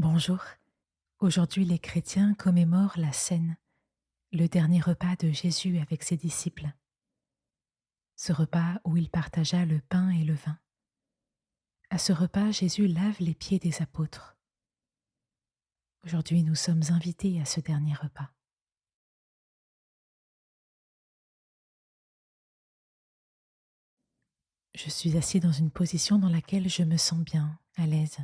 Bonjour. Aujourd'hui, les chrétiens commémorent la Cène, le dernier repas de Jésus avec ses disciples. Ce repas où il partagea le pain et le vin. À ce repas, Jésus lave les pieds des apôtres. Aujourd'hui, nous sommes invités à ce dernier repas. Je suis assis dans une position dans laquelle je me sens bien, à l'aise.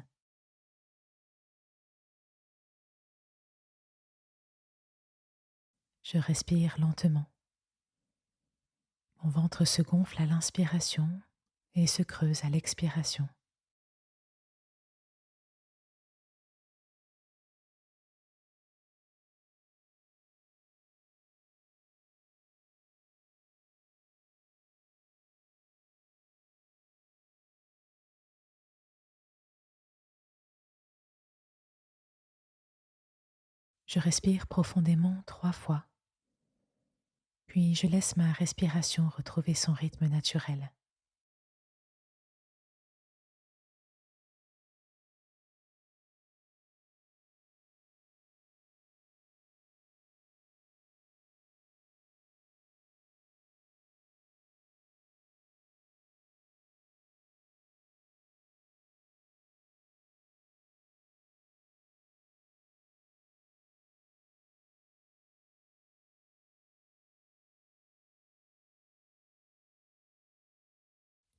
Je respire lentement. Mon ventre se gonfle à l'inspiration et se creuse à l'expiration. Je respire profondément 3 fois, puis je laisse ma respiration retrouver son rythme naturel.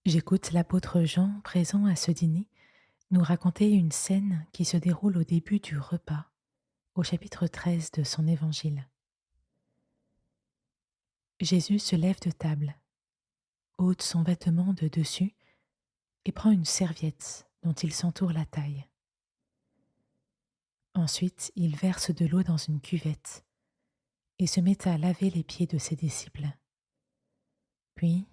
J'écoute l'apôtre Jean, présent à ce dîner, nous raconter une scène qui se déroule au début du repas, au chapitre 13 de son évangile. Jésus se lève de table, ôte son vêtement de dessus et prend une serviette dont il s'entoure la taille. Ensuite, il verse de l'eau dans une cuvette et se met à laver les pieds de ses disciples, puis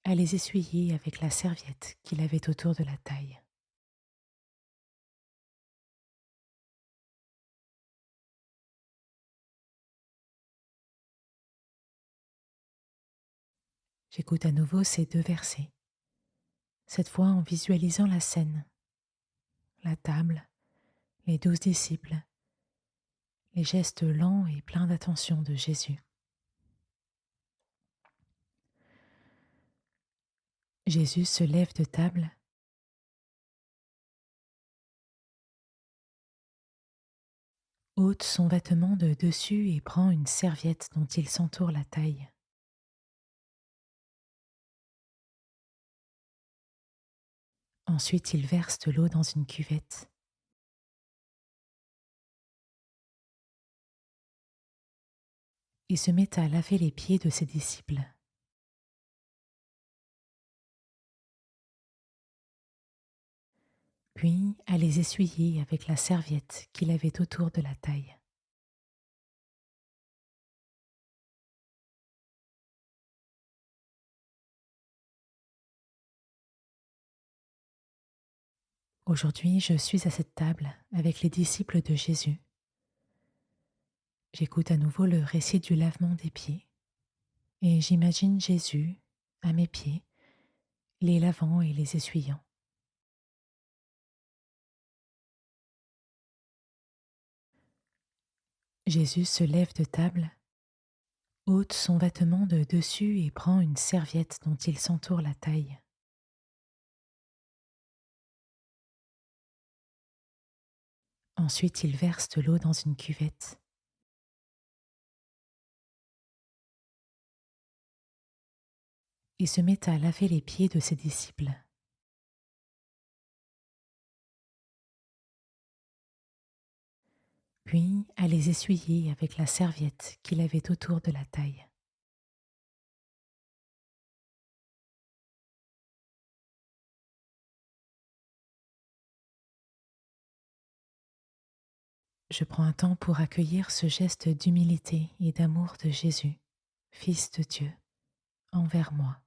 à les essuyer avec la serviette qu'il avait autour de la taille. J'écoute à nouveau ces 2 versets, cette fois en visualisant la scène, la table, les 12 disciples, les gestes lents et pleins d'attention de Jésus. Jésus se lève de table, ôte son vêtement de dessus et prend une serviette dont il s'entoure la taille. Ensuite, il verse de l'eau dans une cuvette et se met à laver les pieds de ses disciples, puis à les essuyer avec la serviette qu'il avait autour de la taille. Aujourd'hui, je suis à cette table avec les disciples de Jésus. J'écoute à nouveau le récit du lavement des pieds et j'imagine Jésus à mes pieds, les lavant et les essuyant. Jésus se lève de table, ôte son vêtement de dessus et prend une serviette dont il s'entoure la taille. Ensuite, il verse de l'eau dans une cuvette et se met à laver les pieds de ses disciples, puis à les essuyer avec la serviette qu'il avait autour de la taille. Je prends un temps pour accueillir ce geste d'humilité et d'amour de Jésus, Fils de Dieu, envers moi.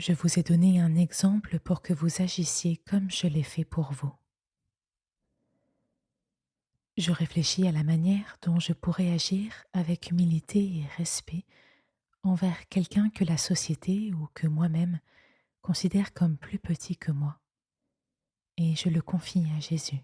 Je vous ai donné un exemple pour que vous agissiez comme je l'ai fait pour vous. Je réfléchis à la manière dont je pourrais agir avec humilité et respect envers quelqu'un que la société ou que moi-même considère comme plus petit que moi, et je le confie à Jésus.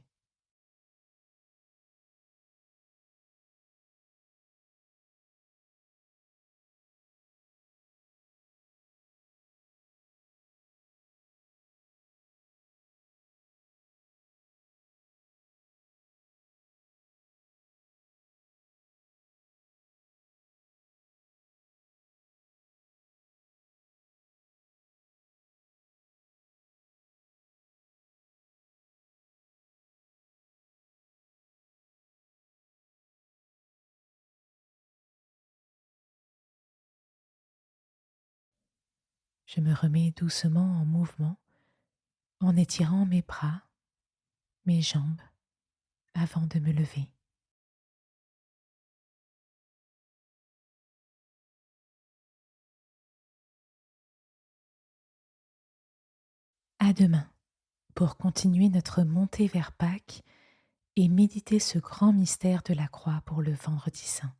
Je me remets doucement en mouvement en étirant mes bras, mes jambes, avant de me lever. À demain pour continuer notre montée vers Pâques et méditer ce grand mystère de la croix pour le vendredi saint.